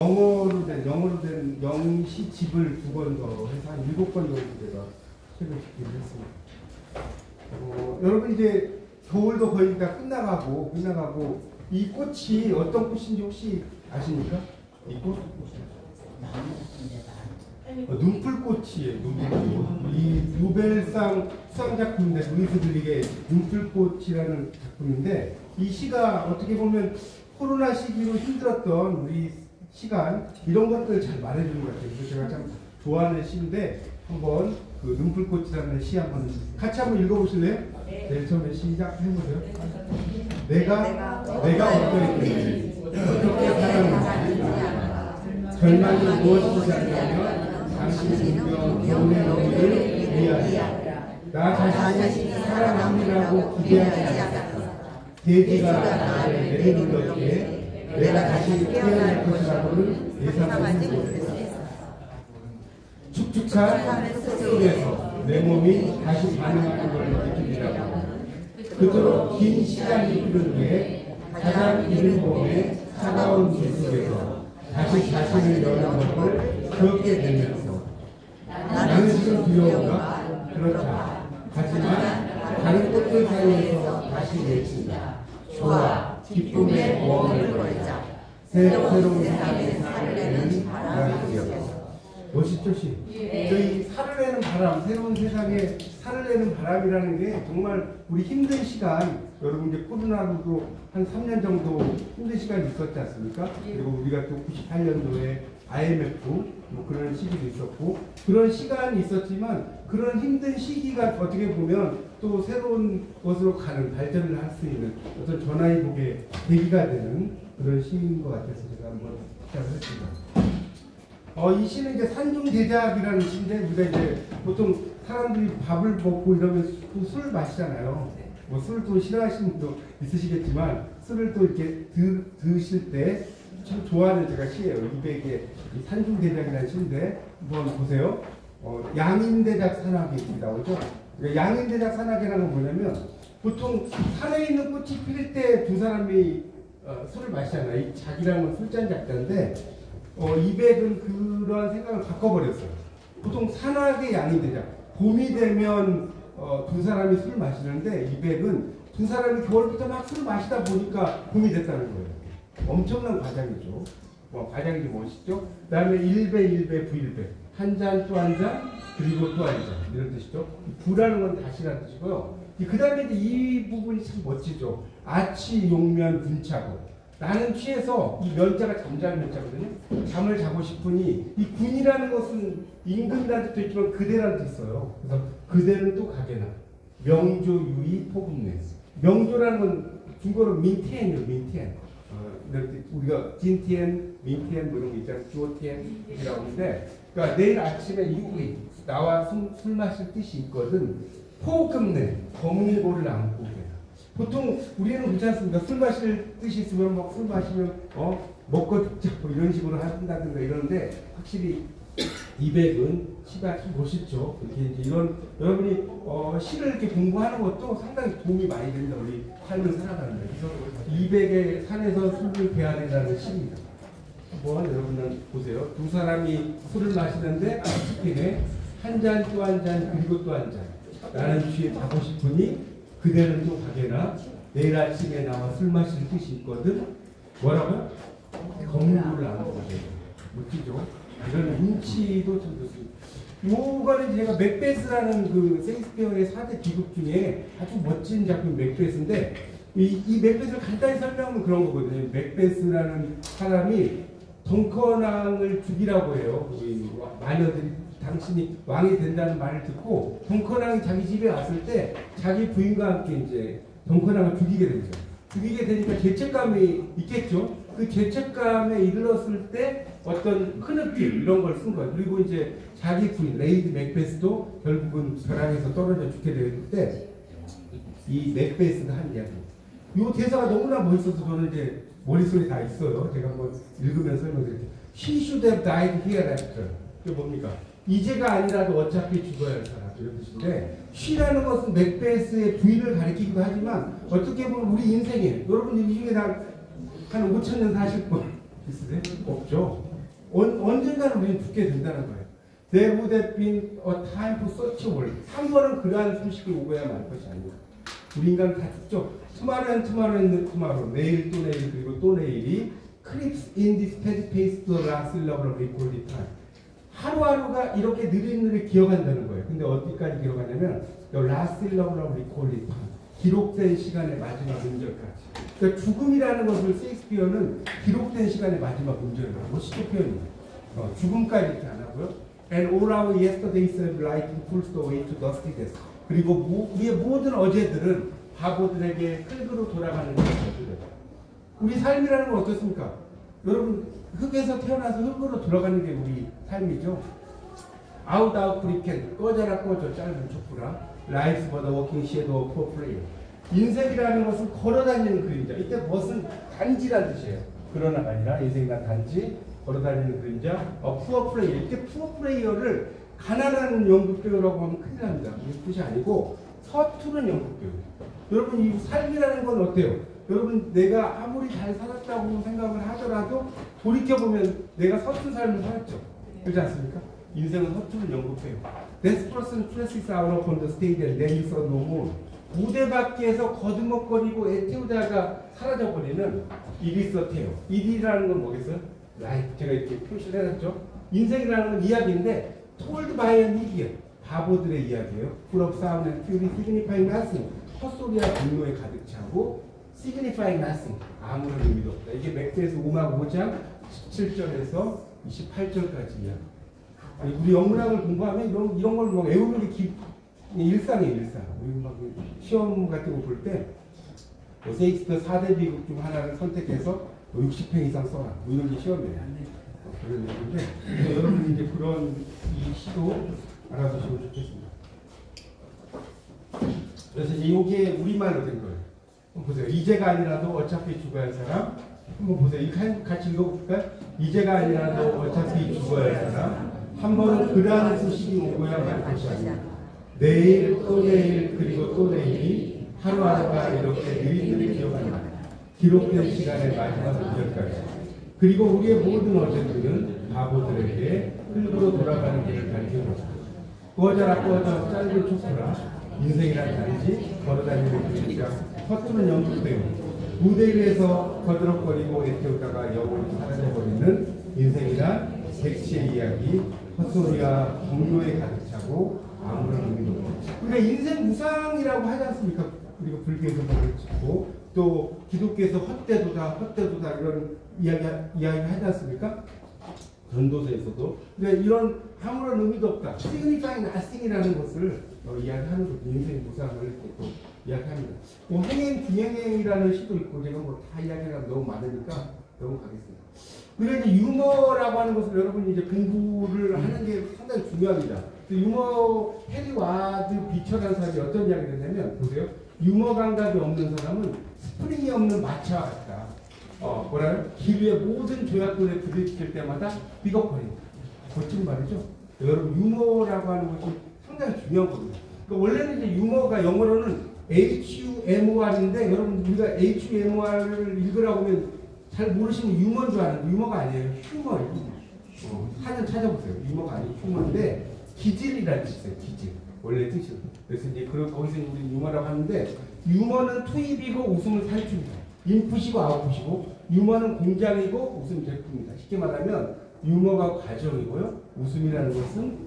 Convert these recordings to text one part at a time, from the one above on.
영어로 된 영시집을 2권 더 해서 한 7권 정도 제가 책을 집기를 했습니다. 여러분 이제 겨울도 거의 다 끝나가고 이 꽃이 어떤 꽃인지 혹시 아십니까? 이 꽃? 눈풀꽃이에요. 눈풀꽃. 이 노벨상 수상작품인데 루이스 블릭의 눈풀꽃이라는 작품인데 이 시가 어떻게 보면 코로나 시기로 힘들었던 우리 시간 이런 것들을 잘 말해주는 것 같아요. 그래서 제가 참 좋아하는 시인데 한번 그 눈풀꽃이라는 시 한번 같이 한번 읽어보실래요? 네, 처음에 시작 해보세요. 내가 어떻게 사랑하는지 절망이 무엇이지 않냐면 당신의 운명 너희를 위하여 나 자신이 사랑합니다고 기대하지 않았다. 대지가 나를 내려놓기에 내가 다시 깨어날 것이라고는 예상하지 못했어. 축축한 속에서 내 몸이 다시 반응하는 걸 느끼리라고. 그토록 긴 시간이 흐른 후에 가장 이른 봄에 차가운 물 속에서 다시 자신을 여는 것을 그렇게 되면서 나는 지금 두려운가? 그렇다. 하지만 다른 꽃들 사이에서 다시 외친다. 좋아. 기쁨의 모험을 걸자. 새로운 세상에 살을 내는 바람이여. 멋있죠, 시? 저희 살을 내는 바람, 새로운 세상에 살을 내는 바람이라는 게 정말 우리 힘든 시간, 여러분 이제 코로나로도 한 3년 정도 힘든 시간이 있었지 않습니까? 그리고 우리가 또 98년도에 IMF 뭐 그런 시기도 있었고 그런 시간이 있었지만 그런 힘든 시기가 어떻게 보면 또 새로운 것으로 가는 발전을 할 수 있는 어떤 전화위복의 계기가 되는 그런 시인 것 같아서 제가 한번 시작을 했습니다. 이 시는 이제 산중대작이라는 시인데 우리가 이제 보통 사람들이 밥을 먹고 이러면 술 마시잖아요. 뭐 술도 싫어하시는 분도 있으시겠지만 술을 또 이렇게 드실 때 참 좋아하는 제가 시예요. 이백의 산중대작이라는 시인데 한번 보세요. 양인대작 산악이 나오죠. 그러니까 양인대작 산악이라는 건 뭐냐면 보통 산에 있는 꽃이 필 때 두 사람이 술을 마시잖아요. 이 작이라는 건 술잔 작자인데 이백은 그런 생각을 바꿔버렸어요. 보통 산악의 양인대작 봄이 되면 두 사람이 술을 마시는데 이백은 두 사람이 겨울부터 막 술을 마시다 보니까 봄이 됐다는 거예요. 엄청난 과장이죠. 과장이 멋있죠. 그 다음에 1배, 부일배. 한 잔 또 한 잔, 그리고 또 한 잔. 이런 뜻이죠. 부라는 건 다시라는 뜻이고요. 그 다음에 이 부분이 참 멋지죠. 아치, 용면, 군차고. 나는 취해서 이 면자가 잠자는 면자거든요. 잠을 자고 싶으니 이 군이라는 것은 임금이라는 뜻도 있지만 그대라는 뜻이 있어요. 그래서 그대는 또 가게나. 명조, 유의, 포금내. 명조라는 건 중국어로 민티엔이에요. 민티엔. 우리가 진티엔, 민티엔 뭐 이런 거 있잖아요. 주오티엔이라고 하는데 그러니까 내일 아침에 유의 나와 술 마실 뜻이 있거든. 포금내 검은고를 안고 계라. 보통 우리는 그렇지 않습니까? 술 마실 뜻이 있으면 막 술 마시면 먹고 듣자 뭐 이런 식으로 한다든가 이러는데 확실히 이백은 시가 참 멋있죠. 이렇게 이제 이런 여러분이 시를 이렇게 공부하는 것도 상당히 도움이 많이 됩니다. 우리 삶을 살아가는 데. 그래서 이백의 산에서 술을 배야 된다는 시입니다. 한번 여러분은 보세요. 두 사람이 술을 마시는데 치킨에 한 잔 또 한 잔 그리고 또 한 잔. 나는 취해 자고 싶으니 그대는 또 가게나 내일 아침에 나와 술 마실 뜻이 있거든. 뭐라고? 검은고를 안고 가게. 멋지죠? 이런 인치도 참 좋습니다. 요거는 제가 맥베스라는 그 셰익스피어의 4대 비극 중에 아주 멋진 작품 맥베스인데 이 맥베스를 간단히 설명하면 그런 거거든요. 맥베스라는 사람이 덩컨왕을 죽이라고 해요. 마녀들이 당신이 왕이 된다는 말을 듣고 덩컨왕이 자기 집에 왔을 때 자기 부인과 함께 이제 덩컨왕을 죽이게 되죠. 죽이게 되니까 죄책감이 있겠죠. 그 죄책감에 이르렀을 때 어떤 큰 느낌 이런 걸 쓴 거예요. 그리고 이제 자기 부인 레이디 맥베스도 결국은 벼랑에서 떨어져 죽게 되는데 이 맥베스가 한 이야기. 이 대사가 너무나 멋있어서 저는 이제 머릿속에 다 있어요. 제가 한번 읽으면서 설명드릴게요. He should have died hereafter. 이게 뭡니까? 이제가 아니라도 어차피 죽어야 할 사람 이런 뜻인데 she라는 것은 맥베스의 부인을 가리키기도 하지만 어떻게 보면 우리 인생에 여러분 이 중에 한 5,000년 사실 분 있으세요? 없죠. 언젠가는 우리는 죽게 된다는 거예요. There would have been a time for such a world. 3번은 그러한 소식을 오고야 말 것이 아닙니다. 우리 인간은 다 죽죠. tomorrow and tomorrow and tomorrow. 내일 또 내일 그리고 또 내일이 creeps in this fast pace to the last level of recorded time. 하루하루가 이렇게 느릿느릿 기억한다는 거예요. 근데 어디까지 기억하냐면 the last level of recorded time. 기록된 시간의 마지막 음절까지. 그러니까 죽음이라는 것을 셰익스피어는 기록된 시간의 마지막 음절이라고 멋있게 표현해요. 죽음까지 이렇게 안 하고요. And all our yesterdays are like pulls the way to dusty death. 그리고 우리의 모든 어제들은 바보들에게 흙으로 돌아가는 것이죠. 우리 삶이라는 건 어떻습니까? 여러분 흙에서 태어나서 흙으로 돌아가는 게 우리 삶이죠. 아웃 브리켄 꺼져라 꺼져 짧은 촛불아 Life's but a walking shadow of prayer. 인생이라는 것은 걸어다니는 그림자. 이때 무엇은 단지란 뜻이에요. 그러나가 아니라 인생이란 단지 걸어다니는 그림자. poor prayer. 이때 poor prayer를 가난한 연극배우라고 하면 큰일 납니다. 이 뜻이 아니고 서투른 연극배우. 여러분 이 삶이라는 건 어때요? 여러분 내가 아무리 잘 살았다고 생각을 하더라도 돌이켜보면 내가 서툰 삶을 살았죠. 그렇지 않습니까? 인생은 서투른 연극배우. This person presses out upon the stage and then you saw no more. 무대 밖에서 거두먹거리고 애태우다가 사라져버리는 일이서태요. 일이라는 건 뭐겠어요? 라이프. 제가 이렇게 표시를 해놨죠. 인생이라는 건 이야기인데 told by an idiot. 바보들의 이야기예요. Full of sound and fury, signifying nothing. 헛소리와 분노에 가득 차고 signifying nothing. 아무런 의미도 없다. 이게 맥베스 5막 5장 17절에서 28절까지 이야기. 우리 영문학을 공부하면 이런 걸 뭐 외우는 게 일상이에요, 일상. 우리 막 시험 같은 거 볼 때 셰익스피어 4대 비극 중 하나를 선택해서 60편 이상 써라. 이런 게 시험이에요. 그런 얘기인데 여러분이 이제 그런 이 시도 알아두시면 좋겠습니다. 그래서 이제 이게 우리말로 된 거예요. 한번 보세요. 이제가 아니라도 어차피 죽어야 할 사람. 한번 보세요. 이 같이 읽어볼까요? 이제가 아니라도 어차피 죽어야 할 사람. 한 번은 그러한 소식이 오고야 말 것이 아닙니다. 내일 또 내일 그리고 또 내일이 하루하루가 이렇게 느릿느릿 기억한다. 기록된 시간의 마지막 음절까지. 그리고 우리의 모든 어제들은 바보들에게 흙으로 돌아가는 길을 가리켜보자. 꺼져라 꺼져 짧은 촛불아. 인생이란 단지 걸어다니는 길이니까 서투른 연극배우. 무대 위에서 거드럭거리고 애태우다가 영원히 사라져버리는 인생이란 섹시의 이야기. 헛소리와 분노에 가득 차고 아무런 의미도 없고. 그러니까 인생 무상이라고 하지 않습니까? 그리고 불교에서 그렇고 또 기독교에서 헛되도다 이런 이야기 하지 않습니까? 전도서에서도. 그러니까 이런 아무런 의미도 없다. signifying nothing이라는 것을 이야기하는 것도 인생 무상을 또 이야기합니다. 뭐 행행 중행행이라는 시도 있고 제가 뭐 다 이야기가 너무 많으니까 넘어가겠습니다. 그런데 유머라고 하는 것을 여러분이 이제 공부를 하는 게 상당히 중요합니다. 유머 해리 와드 비처라는 사람이 어떤 이야기를 했냐면 보세요. 유머 감각이 없는 사람은 스프링이 없는 마차와 같다. 뭐라요? 길 위에 모든 조약돌에 부딪힐 때마다 삐걱거린다. 멋진 말이죠. 여러분 유머라고 하는 것이 상당히 중요한 겁니다. 그러니까 원래는 이제 유머가 영어로는 HUMOR인데 여러분 우리가 HUMOR을 읽으라고 하면 잘 모르시면 유머인 줄 아는데 유머가 아니에요. 휴머예요. 사전 찾아보세요. 유머가 아니고 휴머인데 기질이라는 뜻이에요. 기질. 원래 뜻이에요. 그래서 이제 거기서 우리 유머라고 하는데 유머는 투입이고 웃음은 살충이다. 인풋이고 아웃풋이고 유머는 공장이고 웃음 제품입니다. 쉽게 말하면 유머가 과정이고요. 웃음이라는 것은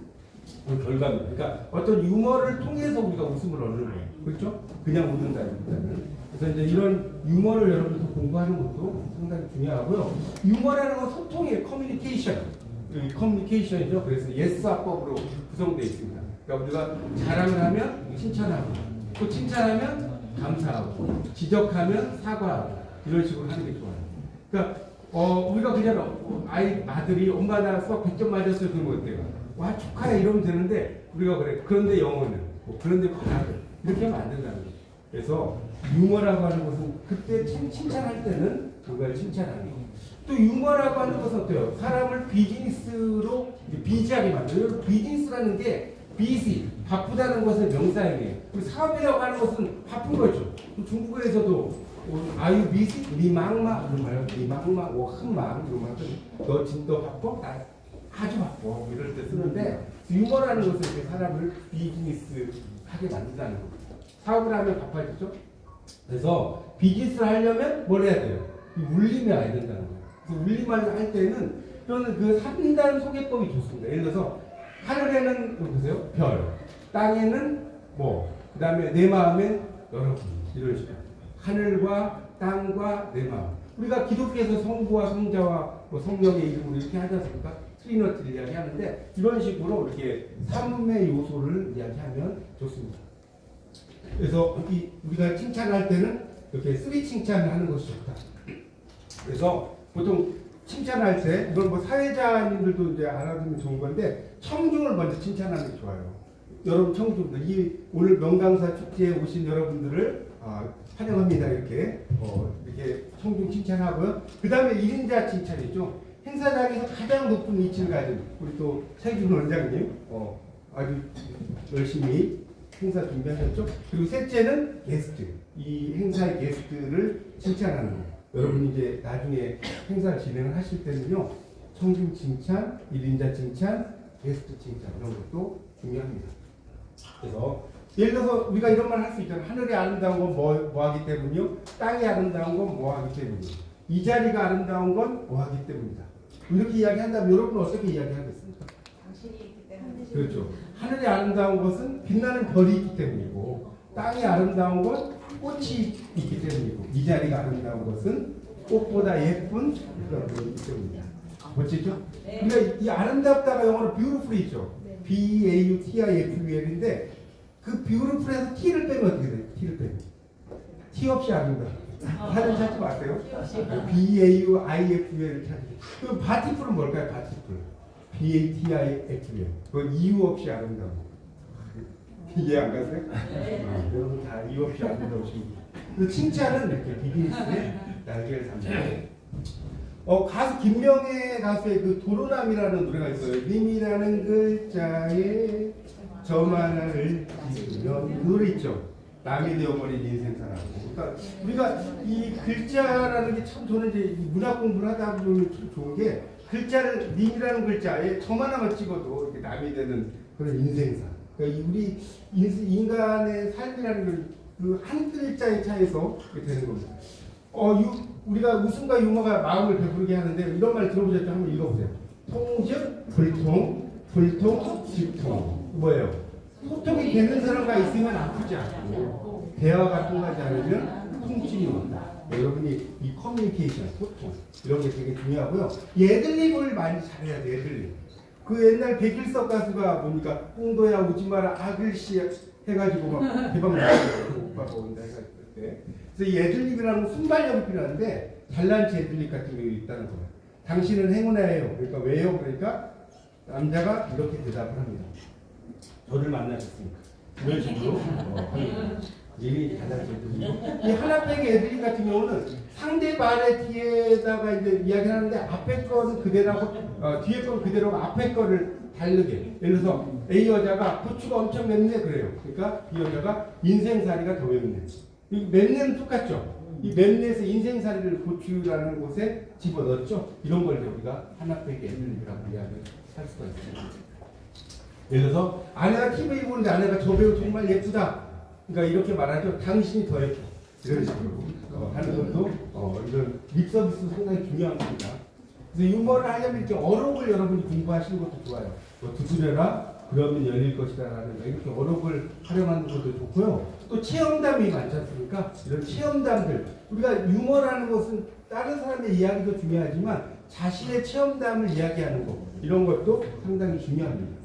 결과입니다. 그러니까 어떤 유머를 통해서 우리가 웃음을 얻는 거예요. 그렇죠? 그냥 웃는다기보다는. 그래서 이제 이런 유머를 여러분들 공부하는 것도 상당히 중요하고요. 유머라는 건 소통이에요. 커뮤니케이션이죠. 그래서 예스화법으로 구성되어 있습니다. 그러니까 우리가 자랑을 하면 칭찬하고, 또 칭찬하면 감사하고, 지적하면 사과하고, 이런 식으로 하는 게 좋아요. 그러니까 우리가 그냥 아들이 엄마 나 수학 100점 맞았어요. 그러면 어때요? 와 축하해 이러면 되는데 우리가 그래. 그런데 영어는 그런데 과학은 이렇게 하면 안 된다는 거죠. 그래서 유머라고 하는 것은 그때 칭찬할 때는 그걸 칭찬하는 거. 또 유머라고 하는 것은 어때요? 사람을 비즈니스로 비지하게 만들어요. 비즈니스라는 게 busy, 바쁘다는 것은 명사형이에요. 사업이라고 하는 것은 바쁜 거죠. 중국어에서도 아유 busy? 미망마 이런 말이에요. 미망마, 한망 이런 말은 너 진짜 바빠? 아주 바빠 뭐 이럴 때 쓰는데 유머라는 것은 이렇게 사람을 비즈니스하게 만든다는 겁니다. 사업을 하면 바빠지죠. 그래서 비즈니스를 하려면 뭘 해야 돼요? 울림이 와야 된다는 거예요. 그래서 울림을 할 때는 저는 그 3단 소개법이 좋습니다. 예를 들어서 하늘에는 보세요. 별, 땅에는 뭐, 그 다음에 내 마음엔 여러분 이런 식으로 하늘과 땅과 내 마음. 우리가 기독교에서 성부와 성자와 뭐 성령의 이름으로 이렇게 하지 않습니까? 트리너티를 이야기하는데 이런 식으로 이렇게 삼의 요소를 이야기하면 좋습니다. 그래서 우리가 칭찬할 때는 이렇게 쓰리 칭찬을 하는 것이 좋다. 그래서 보통 칭찬할 때 이건 뭐 사회자님들도 이제 알아두면 좋은 건데 청중을 먼저 칭찬하는 게 좋아요. 여러분 청중들 이 오늘 명강사 축제에 오신 여러분들을 환영합니다. 이렇게 청중 칭찬하고요. 그 다음에 1인자 칭찬이죠. 행사장에서 가장 높은 위치를 가진 우리 또 최준 원장님 아주 열심히 행사 준비하셨죠. 그리고 셋째는 게스트. 이 행사의 게스트를 칭찬하는 거예요. 여러분이 이제 나중에 행사를 진행을 하실 때는요. 청중 칭찬, 1인자 칭찬, 게스트 칭찬 이런 것도 중요합니다. 그래서 예를 들어서 우리가 이런 말 할 수 있잖아요. 하늘이 아름다운 건 뭐 하기 때문이요. 땅이 아름다운 건 뭐 하기 때문이요. 이 자리가 아름다운 건 뭐 하기 때문이다. 이렇게 이야기한다면 여러분은 어떻게 이야기하겠습니까? 당신이 있기 때문에. 그렇죠. 하늘이 아름다운 것은 빛나는 별이 있기 때문이고 땅이 아름다운 건 꽃이 있기 때문이고 이 자리가 아름다운 것은 꽃보다 예쁜 별이 있기 때문이다. 멋지죠? 네. 그러니까 이 아름답다가 영어로 beautiful이 있죠. 네. B-A-U-T-I-F-U-L인데 그 beautiful에서 T를 빼면 어떻게 돼요? T를 빼면 T 없이 아름다워. 사진 찾지 마세요. B-A-U-I-F-U를 찾으세요. 그럼 바티풀은 뭘까요? 바티풀. B-A-T-I-F-U. 그건 이유 없이 아름다워. 이해 안 가세요? 네. 여러분 다 이유 없이 아름다우십니다. 그래서 칭찬은 이렇게 비즈니스의 날개를 담니다. 가수 김명애 가수의 그 도로남이라는 노래가 있어요. 님이라는 글자에 점 하나를 지으면 그 노래 있죠. 남이 되어버린 인생사라고. 그러니까 우리가 이 글자라는 게 참 저는 이제 문학 공부를 하다 보면 좋은 게 글자를 님이라는 글자에 점 하나만 찍어도 이렇게 남이 되는 그런 인생사. 그러니까 우리 인간의 삶이라는 그 한 글자의 차이에서 이렇게 되는 겁니다. 우리가 웃음과 유머가 마음을 배부르게 하는데 이런 말 들어보셨죠? 한번 읽어보세요. 통즉 불통, 불통, 직통. 뭐예요? 소통이 되는 사람과 있으면 아프지 않고 대화가 통하지 않으면 통증이 온다. 여러분이 이 커뮤니케이션, 소통 이런 게 되게 중요하고요. 애들립을 많이 잘해야 돼. 애들립. 그 옛날 백일섭 가수가 뭡니까? 꽁도야 오지마라 아글씨 해가지고 막 대박 나고 오빠가 온다 해가지고 때. 그래서 이 애들립이라는 건 순발력이 필요한데 잘난 체 애들립 같은 게 있다는 거예요. 당신은 행운아예요. 그러니까 왜요? 그러니까 남자가 이렇게 대답을 합니다. 저를 만나셨습니까? 이런 식으로 일이 달라지거든요. 이 하나팩의 애들립 같은 경우는 상대 말의 뒤에다가 이제 이야기를 하는데 앞에 거는 그대로하고 뒤에 거는 그대로고 앞에 거를 다르게. 예를 들어서 A 여자가 고추가 엄청 맵네 그래요. 그러니까 B 여자가 인생살이가 더 맵네. 이 맵네는 똑같죠. 이 맵네에서 인생살이를 고추라는 곳에 집어넣었죠. 이런 걸 우리가 하나팩의 애들립이라고 이야기할 수가 있습니다. 예를 들어서 아내가 TV 보는데 아내가 저 배우 정말 예쁘다. 그러니까 이렇게 말하죠. 당신이 더 예뻐. 이런 식으로 하는 것도 이런 립서비스 상당히 중요한 겁니다. 그래서 유머를 하려면 이렇게 어록을 여러분이 공부하시는 것도 좋아요. 두드려라 그러면 열릴 것이다 라는 이렇게 어록을 활용하는 것도 좋고요. 또 체험담이 많지 않습니까? 이런 체험담들 우리가 유머라는 것은 다른 사람의 이야기도 중요하지만 자신의 체험담을 이야기하는 것 이런 것도 상당히 중요합니다.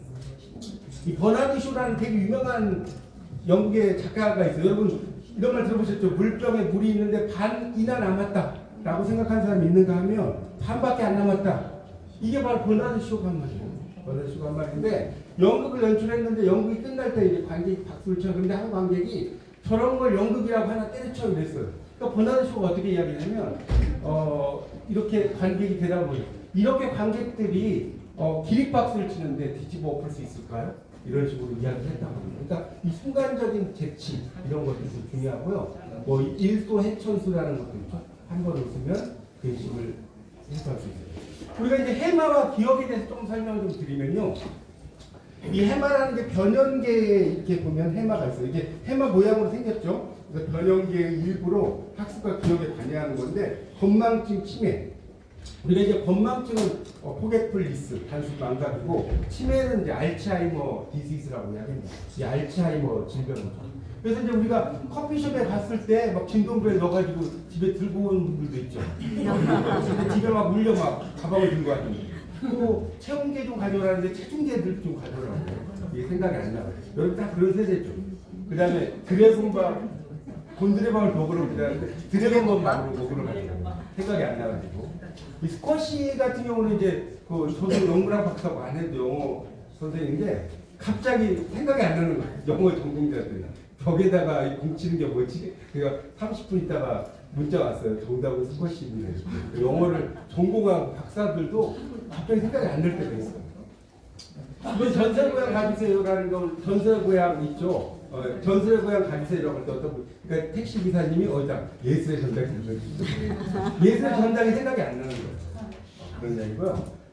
이 버나드 쇼라는 되게 유명한 영국의 작가가 있어요. 여러분 이런 말 들어보셨죠? 물병에 물이 있는데 반이나 남았다 라고 생각하는 사람이 있는가 하면 반밖에 안 남았다. 이게 바로 버나드 쇼가 한 말이에요. 버나드 쇼가 한 말인데 연극을 연출했는데 연극이 끝날 때 이제 관객이 박수를 쳐. 그런데 한 관객이 저런 걸 연극이라고 하나 때려쳐 이랬어요. 그러니까 버나드 쇼가 어떻게 이야기하냐면 이렇게 관객이 대답을 보죠. 이렇게 관객들이 기립박수를 치는데 뒤집어 엎을 수 있을까요? 이런 식으로 이야기를 했다고 합니다. 그러니까 이 순간적인 재치 이런 것도 중요하고요. 뭐 일소해천수라는 것도 있죠. 한 번 웃으면 근심을 해소할 수 있어요. 우리가 이제 해마와 기억에 대해서 좀 설명을 좀 드리면요. 이 해마라는 게 변연계에 이렇게 보면 해마가 있어요. 이게 해마 모양으로 생겼죠. 그래서 변연계의 일부로 학습과 기억에 관여하는 건데, 건망증 치매. 우리가 이제 건망증은 포겟풀리스, 단순 망각이고, 치매는 이제 알츠하이머 디시즈라고 이야기합니다. 이 알츠하이머 질병이죠. 그래서 이제 우리가 커피숍에 갔을 때 막 진동벨 넣어가지고 집에 들고 오는 분들도 있죠. 집에 막 물려 막 가방을 들고 가지고. 또 체온계 좀 가져오라는데 체중계들 좀 가져오라고. 이게 생각이 안 나요. 여러분 다 그런 세대죠. 그 다음에 드래곤밥, 곤드레밥을 먹으러 그러는데 드래곤밥으로 먹으러 가지고 생각이 안 나가지고. 이 스쿼시 같은 경우는 이제 저도 영문학 박사고 안 해도 영어 선생님인데 갑자기 생각이 안 나는 거예요. 영어 전공자들. 벽에다가 공 치는 게 뭐지? 그러니까 30분 있다가 문자 왔어요. 정답은 스쿼시입니다. 영어를 전공한 박사들도 갑자기 생각이 안 날 때가 있어요. 이번 전설고향 가주세요라는 거, 전설고향 있죠? 전설고향 가주세요라고 할 때 어떤 분, 그러니까 택시 기사님이 어디다 예술의 전당이 예술의 전당이 생각이 안 나는 거예요. 그런 얘기고요.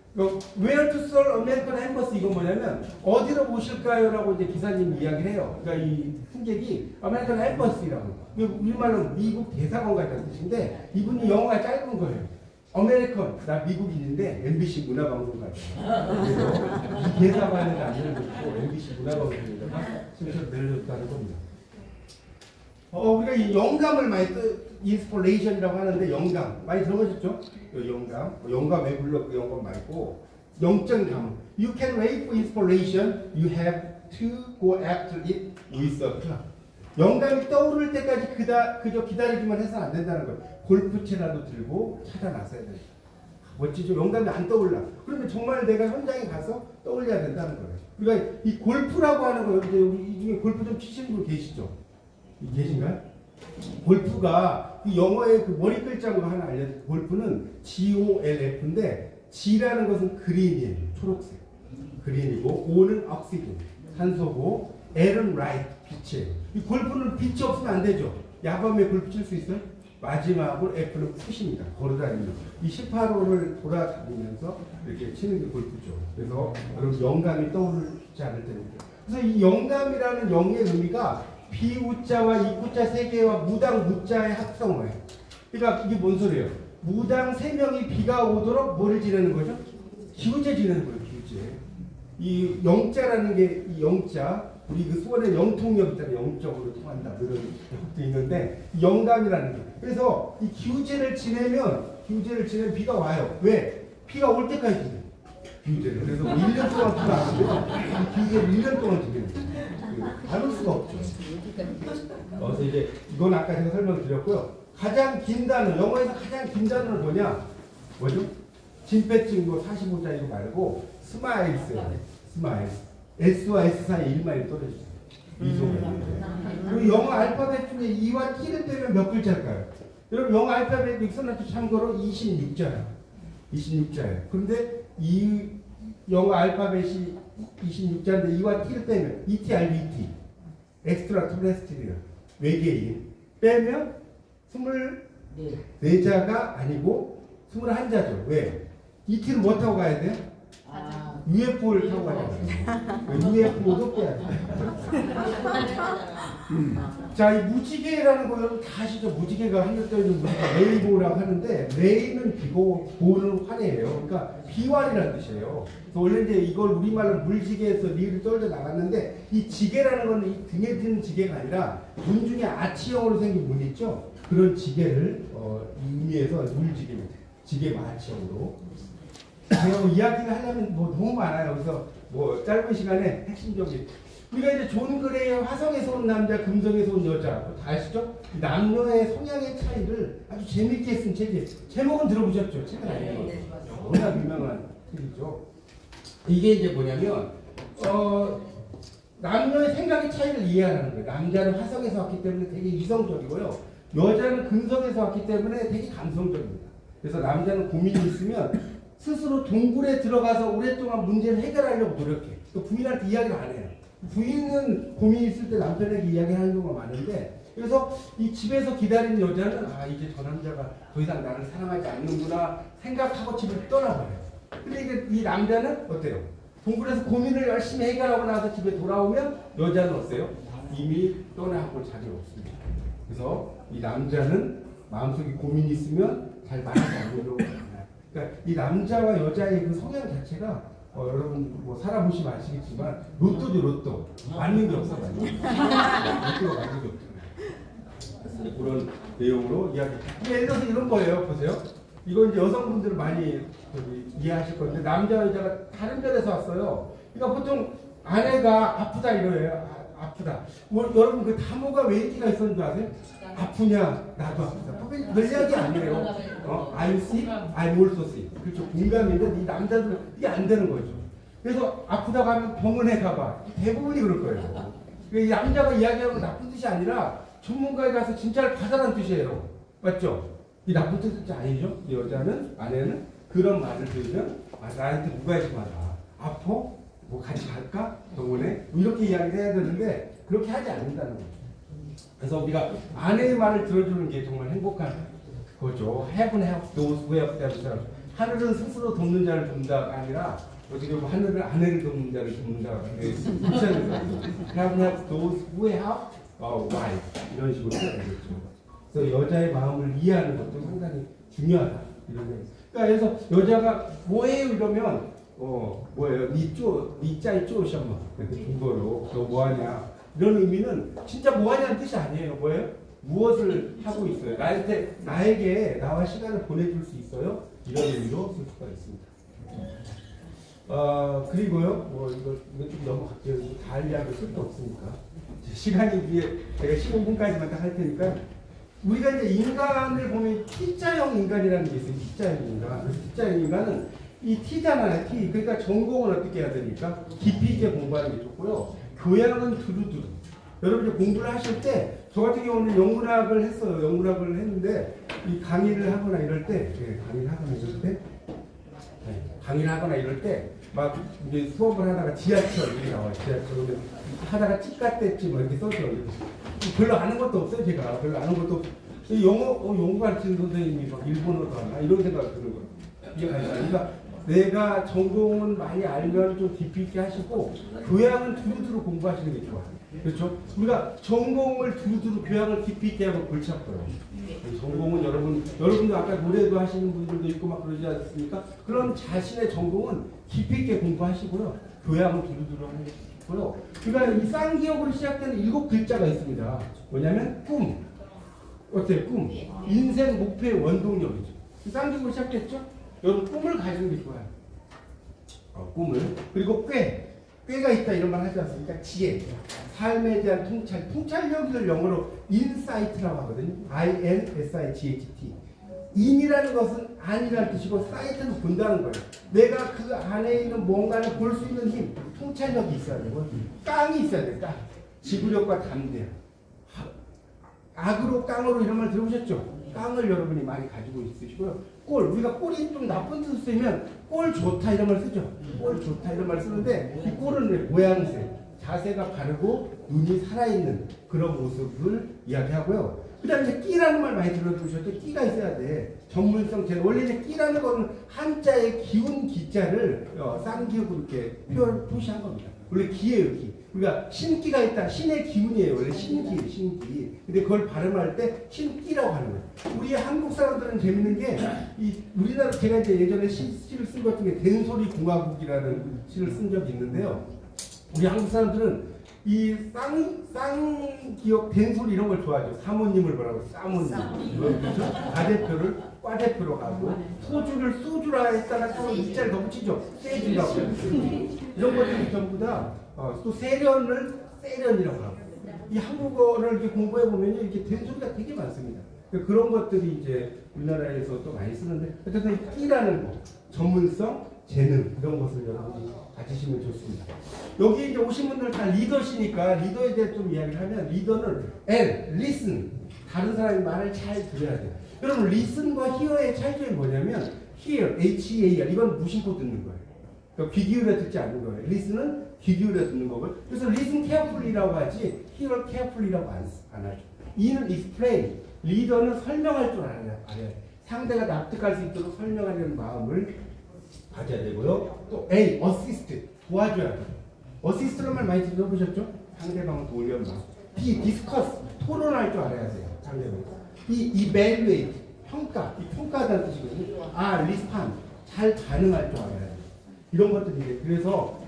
Where to sell American Embassy 이건 뭐냐면 어디로 모실까요?라고 이제 기사님이 이야기를 해요. 그러니까 이 승객이 American Embassy라고. 우리말로 미국 대사관 같다는 뜻인데 이분이 영어가 짧은 거예요. American, 나 미국인인데 MBC 문화방송 같아요. 그래서 이 대사관에다 안 내려줬고 MBC 문화방송에다가 순서 내려줬다는 겁니다. 우리가 이 영감을 많이 인스퍼레이션이라고 하는데 영감 많이 들어보셨죠? 영감 왜 불러? 그 영감 말고 영적 감. You can wait for inspiration. You have to go after it with a plan. 영감이 떠오를 때까지 그저 기다리기만 해서는 안 된다는 거예요. 골프채라도 들고 찾아 나서야 된다. 멋지죠? 영감이 안 떠올라. 그러면 정말 내가 현장에 가서 떠올려야 된다는 거예요. 그러니까 이 골프라고 하는 거, 이제 이 중에 골프 좀 치시는 분 계시죠? 계신가요? 골프가 그 영어의 그 머리 글자로 하나 알려드릴게요. 골프는 GOLF인데 G라는 것은 그린이에요. 초록색. 그린이고 O는 옥시즌, 산소고 L은 라이트, 빛이에요. 이 골프는 빛이 없으면 안 되죠. 야밤에 골프 칠 수 있어요? 마지막으로 F는 푸시입니다. 걸어다니면서. 이 18호를 돌아다니면서 이렇게 치는 게 골프죠. 그래서 여러분 영감이 떠오르지 않을 때는. 그래서 이 영감이라는 영의 의미가 비우자와 이구자 세 개와 무당 무자의 합성어예요. 그러니까 이게 뭔 소리예요? 무당 세 명이 비가 오도록 뭐를 지내는 거죠? 기우제 지내는 거예요. 기우제. 이 영자라는 게 이 영자, 우리 그 수원에 영통역 있잖아요. 영적으로 통한다. 이런 것도 있는데 영감이라는 게. 그래서 이 기우제를 지내면 비가 와요. 왜? 비가 올 때까지 지내요. 기우제를. 그래서 뭐 1년 동안 비가 안 오면 이 기우제를 1년 동안 지내는 거예요. 다룰 수가 없죠. 그래서 이제 이건 아까 제가 설명드렸고요. 가장 긴 단어, 영어에서 가장 긴 단어는 뭐죠? 진패증 뭐 45자 이거 말고 스마일스예요. 스마일스. S와 S 사이에 1마일 떨어지죠. 그리고 영어 알파벳 중에 E와 T를 빼면 몇 글자일까요? 여러분 영어 알파벳 익선한테 참고로 26자예요. 26자예요. 그런데 이 영어 알파벳이 26자인데 E와 T를 빼면 ET 알죠? ET. 엑스트라 테레스트리얼. 외계인. 빼면 24자가 아니고 21자죠. 왜? ET를 뭐 타고 가야 돼요? UFO를 타고 가잖아요. UFO도 빼야 돼요. 자, 이 무지개라는 거 여러분 다 아시죠? 무지개가 하늘 떠 있는 무지개 레인보우라고 하는데 레인은 비고 보는 환이에요. 그러니까 비환이라는 뜻이에요. 그래서 원래 이제 이걸 우리말로 물지개에서 리를 떨려 나갔는데 이 지개라는 건 이 등에 드는 지개가 아니라 문 중에 아치형으로 생긴 문 있죠? 그런 지개를 의미해서 물지개입니다. 지개 아치형으로. 제가 이야기를 하려면 뭐 너무 많아요. 그래서 뭐 짧은 시간에 핵심적인 우리가 이제 존 그레이의 화성에서 온 남자, 금성에서 온 여자 다 아시죠? 남녀의 성향의 차이를 아주 재밌게 쓴 책이에요. 제목은 들어보셨죠? 책은 아니에요. 워낙 유명한 책이죠. 이게 이제 뭐냐면 남녀의 생각의 차이를 이해하는 거예요. 남자는 화성에서 왔기 때문에 되게 이성적이고요. 여자는 금성에서 왔기 때문에 되게 감성적입니다. 그래서 남자는 고민이 있으면 스스로 동굴에 들어가서 오랫동안 문제를 해결하려고 노력해. 또 부인한테 이야기를 안 해요. 부인은 고민이 있을 때 남편에게 이야기하는 경우가 많은데, 그래서 이 집에서 기다리는 여자는 이제 저 남자가 더 이상 나를 사랑하지 않는구나 생각하고 집을 떠나버려요. 근데 이게 이 남자는 어때요? 공부를 해서 고민을 열심히 해결하고 나서 집에 돌아오면 여자는 어때요? 이미 떠나고 자리 없습니다. 그래서 이 남자는 마음속에 고민이 있으면 잘 말하지 않으려고 합니다. 그러니까 이 남자와 여자의 그 성향 자체가 여러분 뭐 살아보시면 아시겠지만 로또죠 로또. 맞는 게 없어. 로또가 맞는 게 없잖아요. 그런 내용으로 이야기. 예를 들어서 이런 거예요. 보세요. 이건 이제 여성분들은 많이 이해하실 건데 남자 여자가 다른 별에서 왔어요. 그러니까 보통 아내가 아프다 이거예요. 아프다. 뭐, 여러분 그 담호가 왜 인기가 있었는 줄 아세요? 아프냐? 나도 아프다. 멸리학이 아니에요. I'm sick, I'm also sick. 그렇죠. 공감인데 이 남자들은 이게 안 되는 거죠. 그래서 아프다고 하면 병원에 가봐. 대부분이 그럴 거예요. 이 남자가 이야기하는 건 나쁜 뜻이 아니라 전문가에 가서 진짜를 받아라는 뜻이에요. 맞죠? 이 나쁜 뜻이 아니죠. 이 여자는, 아내는 그런 말을 들으면 나한테 누가 해서 말아. 아파? 뭐 같이 갈까? 병원에? 이렇게 이야기를 해야 되는데 그렇게 하지 않는다는 거죠. 그래서 우리가 아내의 말을 들어주는 게 정말 행복한 거죠. Heaven helps those who help themselves. 하늘은 스스로 돕는 자를 돕는다가 아니라 어떻게 보면 하늘은 아내를 돕는 자를 돕는다가 Heaven helps those who help wife. 이런 식으로 해야 되겠죠. 그래서 여자의 마음을 이해하는 것도 상당히 중요하다. 이런 거. 그러니까 그래서 여자가 뭐해요 이러면 뭐예요? 니짜이 쪼셔머. 중국어로 너 뭐하냐? 이런 의미는 진짜 뭐하냐는 뜻이 아니에요. 뭐예요? 무엇을 하고 있어요? 나에게 나와 시간을 보내줄 수 있어요? 이런 의미로 쓸 수가 있습니다. 그리고요, 이거 좀 넘어갈게요. 다 이야기 쓸데 없으니까. 시간이 위에 제가 15분까지만 딱 할 테니까. 우리가 이제 인간을 보면 T자형 인간이라는 게 있어요. T자형 인간. 그래서 T자형 인간은 이 T잖아요. T. 그러니까 전공은 어떻게 해야 됩니까? 깊이 있게 공부하는 게 좋고요. 교양은 두루두루. 여러분 이제 공부를 하실 때, 저 같은 경우는 영문학을 했어요. 영문학을 했는데, 이 강의를 하거나 이럴 때, 강의를 하거나 이럴 때, 막 이제 수업을 하다가 지하철, 이렇게 나와요. 지하철. 그러면 하다가 찌까떼찌 뭐 이렇게 써서 별로 아는 것도 없어요. 제가. 별로 아는 것도 없어요. 영어 가르치는 선생님이 막 일본어도 하나? 이런 생각이 드는 거예요. 그러니까 내가 전공은 많이 알면 좀 깊이 있게 하시고 교양은 두루두루 공부하시는 게 좋아요. 그렇죠? 우리가 전공을 두루두루 교양을 깊이 있게 하면 골치 아파요. 전공은 여러분도 아까 노래도 하시는 분들도 있고 막 그러지 않습니까? 그런 자신의 전공은 깊이 있게 공부하시고요. 교양은 두루두루 하는 게 좋고요. 그러니까 이 쌍기역으로 시작되는 7글자가 있습니다. 뭐냐면 꿈. 어때요? 꿈. 인생 목표의 원동력이죠. 쌍기역으로 시작됐죠? 여러분 꿈을 가지는 게 좋아요. 꿈을. 그리고 꾀가 있다 이런 말 하지 않습니까? 지혜. 삶에 대한 통찰. 통찰력을 영어로 인사이트라고 하거든요. I-N-S-I-G-H-T. 인이라는 것은 안이라는 뜻이고 사이트는 본다는 거예요. 내가 그 안에 있는 뭔가를 볼 수 있는 힘, 통찰력이 있어야 되고 깡이 있어야 돼요. 깡. 지구력과 담대함. 악으로 깡으로 이런 말 들어보셨죠? 깡을 여러분이 많이 가지고 있으시고요. 꼴, 우리가 꼴이 좀 나쁜 뜻을 쓰면 꼴 좋다 이런 말 쓰죠. 꼴 좋다 이런 말 쓰는데 이 꼴은 왜 모양새, 자세가 바르고 눈이 살아있는 그런 모습을 이야기하고요. 그 다음에 이제 끼라는 말 많이 들어보셨죠? 끼가 있어야 돼. 전문성, 원래 이제 끼라는 거는 한자의 기운 기자를 쌍기역으로 이렇게 표시한 겁니다. 원래 기예요, 기. 우리가 신기가 있다. 신의 기운이에요. 원래 신기. 근데 그걸 발음할 때 신기라고 하는 거예요. 우리 한국 사람들은 재밌는 게, 우리나라, 제가 이제 예전에 시를 쓴 것 중에 된소리 공화국이라는 시를 쓴 적이 있는데요. 우리 한국 사람들은 이 쌍기역 된소리 이런 걸 좋아하죠. 사모님을 뭐라고 사모님. 그렇죠? 가대표를 과대표로 가고, 소주를 소주라 했다가 또 이자를 더 붙이죠. 세주라고 해요. 이런 것들이 전부 다 또 세련을 세련이라고 하고, 이 한국어를 이렇게 공부해 보면 이렇게 된소리가 되게 많습니다. 그런 것들이 이제 우리나라에서 또 많이 쓰는데, 어쨌든 끼라는 거, 전문성, 재능 이런 것을 여러분이 가지시면 좋습니다. 여기 이제 오신 분들 다 리더시니까 리더에 대해 좀 이야기를 하면, 리더는 listen, 다른 사람의 말을 잘 들어야 돼요. 여러분 listen과 hear의 차이점이 뭐냐면, hear, H-E-A-R, 이건 무심코 듣는 거예요. 그러니까 귀 기울여 듣지 않는 거예요. listen은 귀 기울여 듣는 거고요. 그래서 listen carefully라고 하지 hear carefully라고 안 하죠. E는 explain, 리더는 설명할 줄 알아야 돼. 상대가 납득할 수 있도록 설명하려는 마음을 봐줘야 되고요. 또 A, 어시스트, 도와줘야 돼요. 어시스트란 말 많이 들어보셨죠? 상대방을 도우려면. B, 디스커스, 토론할 줄 알아야 돼요. 상대방. B, evaluate, 평가, 이 평가하다는 뜻이거든요. R, respond, 잘 반응할 줄 알아야 돼요. 이런 것들이 이제 그래서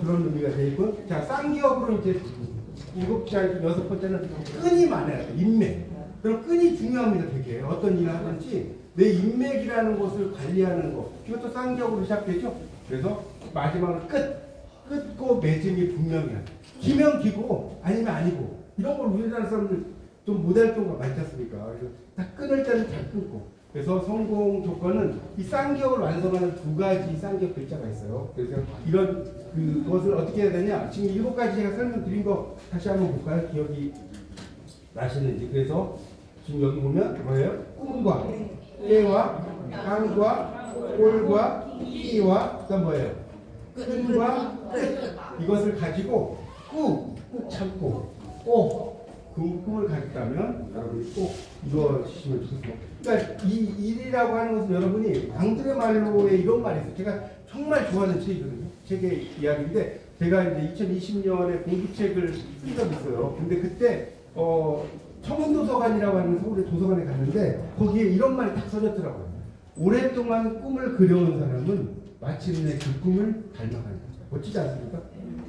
그런 의미가 되어 있고, 자, 쌍기업으로 이제 7자, 6번째는 끈이 많아야 돼요. 인맥. 그럼 끈이 중요합니다. 되게 어떤 일을 하든지 내 인맥이라는 것을 관리하는 것, 이것도 쌍기업으로 시작되죠. 그래서 마지막으로 끝고 맺음이 분명해야 돼. 기면 기고 아니면 아니고, 이런 걸 우리나라 사람들 좀 못할 경우가 많지 않습니까? 그래서 딱 끊을 때는 잘 끊고. 그래서 성공 조건은 이 쌍기업을 완성하는 2가지 쌍기업 글자가 있어요. 그래서 이런 그것을 어떻게 해야 되냐? 지금 7가지 제가 설명드린 거 다시 한번 볼까요? 기억이 나시는지. 그래서 지금 여기 보면 뭐예요? 꿈과 깨와 깡과 꼴과 끼와 그다음 뭐예요? 끈과 끝. 이것을 가지고 꾹 참고 그 꿈을 가졌다면 여러분이 꼭 이루어지시면 좋겠습니다. 그러니까 이 일이라고 하는 것은 여러분이 앙드레 말로에 이런 말이 있어요. 제가 정말 좋아하는 책이거든요. 책의 이야기인데 제가 이제 2020년에 공부책을 쓴 적이 있어요. 근데 그때 청운도서관이라고 하는 서울의 도서관에 갔는데 거기에 이런 말이 딱 써졌더라고요. 오랫동안 꿈을 그려온 사람은 마침내 그 꿈을 닮아간다. 멋지지 않습니까?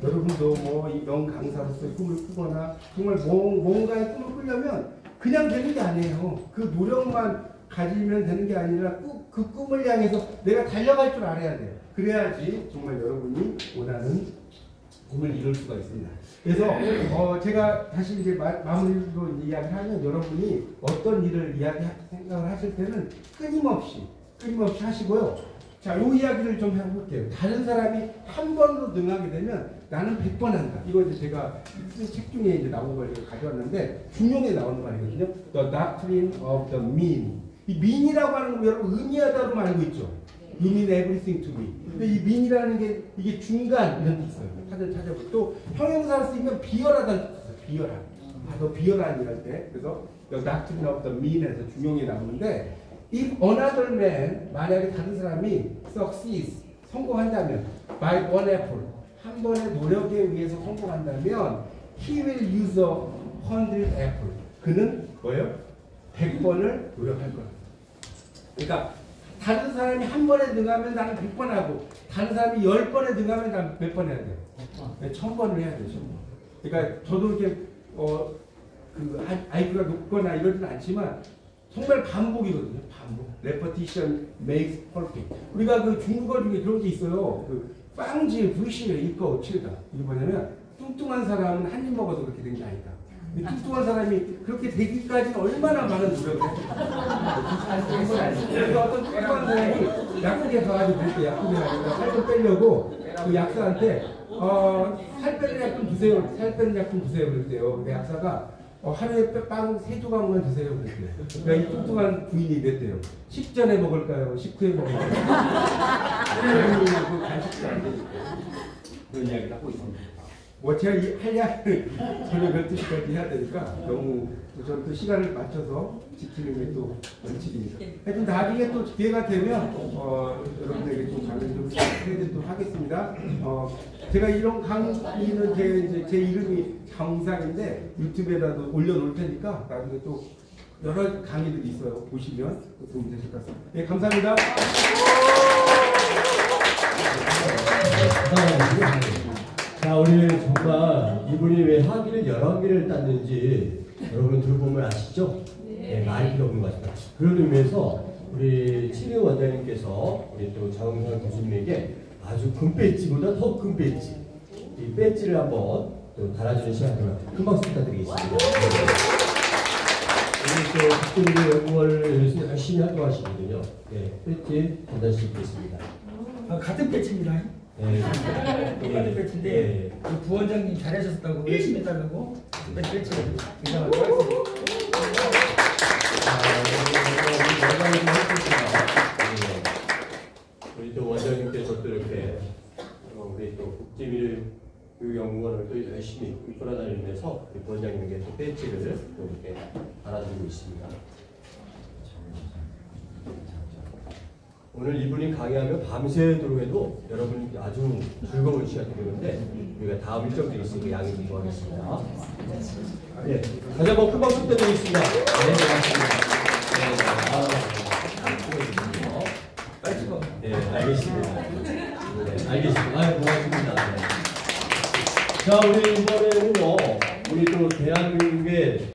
여러분도 뭐 이 명강사로서의 꿈을 꾸거나 정말 뭔가의 꿈을 꾸려면 그냥 되는 게 아니에요. 그 노력만 가지면 되는 게 아니라 그 꿈을 향해서 내가 달려갈 줄 알아야 돼요. 그래야지 정말 여러분이 원하는 꿈을 이룰 수가 있습니다. 그래서 제가 다시 이제 마무리로 이야기하면 여러분이 어떤 일을 생각을 하실 때는 끊임없이 하시고요. 자, 이 이야기를 좀 해볼게요. 다른 사람이 한 번으로 능하게 되면 나는 100번 한다. 이거 이제 제가 쓴 책 중에 이제 나온 걸 가져왔는데 중용에 나오는 말이거든요. The Doctrine of the Mean. 이 mean이라고 하는 거 여러분 의미하다로 알고 있죠. You mean everything to me. 근데 이 mean이라는 게 이게 중간 이런 게 있어요. 찾아보고 또 형용사를 쓰면 비열하다는 뜻이 있어요. 비열한. 너 비열한 이럴 때. 그래서 The Doctrine of the Mean에서 중용이 나오는데 If another man, 만약에 다른 사람이 succeeds, 성공한다면 by one effort, 한 번의 노력에 의해서 성공한다면 he will use 100 effort. 그는 뭐예요? 100번을 노력할 거야. 그러니까 다른 사람이 한 번에 능하면 나는 100번 하고 다른 사람이 10번에 능하면 나는 몇 번 해야 돼요? 1000번을 해야 돼요. 1000번. 그러니까 저도 이렇게 IQ가 높거나 이러지는 않지만 정말 반복이거든요. 반복. Repetition makes perfect. 우리가 그 중국어 중에 그런 게 있어요. 그 빵지, 부시에 이거 칠다. 이게 뭐냐면 뚱뚱한 사람은 한 입 먹어서 그렇게 된 게 아니다. 뚱뚱한 사람이 그렇게 되기까지는 얼마나 많은 노력을 했을까. 그래서 어떤 뚱뚱한 사람이 약국에 가가지고 그렇게 약국에 가니까 살 좀 빼려고 그 약사한테 살 빼는 약품 주세요. 살 빼는 약품 주세요. 그랬대요. 근데 약사가 하루에 빵 3조각만 드세요. 그랬대요. 그러니까 이 뚱뚱한 부인이 이랬대요. 10전에 먹을까요? 19에 먹을까요? 그 간식도 안 되니까. 그런 이야기를 하고 있습니다. 뭐 제가 할 이야기를 저녁 12시까지 해야 되니까 너무 저는 또 시간을 맞춰서 지키는 게 또 원칙이니까. 하여튼 나중에 또 기회가 되면 여러분들에게 좀 강의 좀 해드리도록 하겠습니다. 제가 이런 강의는 제 이름이 장상인데 유튜브에다도 올려놓을 테니까 나중에 또 여러 강의들이 있어요. 보시면 도움이 되실 것 같습니다. 네, 감사합니다. 자, 우리 정말 이분이 왜 학위를 11개를 땄는지 여러분 들어보면 아시죠? 네, 말이 필요 없는 것 같습니다. 그런 의미에서 우리 치료 원장님께서 우리 또 장흥선 교수님에게 아주 금 배지보다 더 큰 배지, 이 배지를 한번 또 달아주는 시간을 큰 박수 부탁드리겠습니다. 우리 또 국민의 연구원을 요새 열심히 활동하시거든요. 네, 배지 받을 수 있겠습니다. 같은 배지입니다. 네. 똑같은 배지인데 네. 그 부원장님 잘하셨다고 열심히 해달라고 배지를 기장하고 하겠습니다. 우리 또 원장님께서 또 이렇게 우리 또 국제미래교육연구원을 또 열심히 돌아다니면서 원장님에게 또 배지를 또 이렇게 알아주고 있습니다. 오늘 이분이 강의하면 밤새도록 해도 여러분 아주 즐거운 시간이 되는데 우리가 다음 일정들이 있으니까 양해 좀 구하겠습니다. 네, 다시 한번 큰 박수 부탁드리겠습니다. 네, 고맙습니다. 빨리 찍어. 네, 알겠습니다. 네, 알겠습니다. 고맙습니다. 네. 자, 우리 이번에는요, 우리 또 대한민국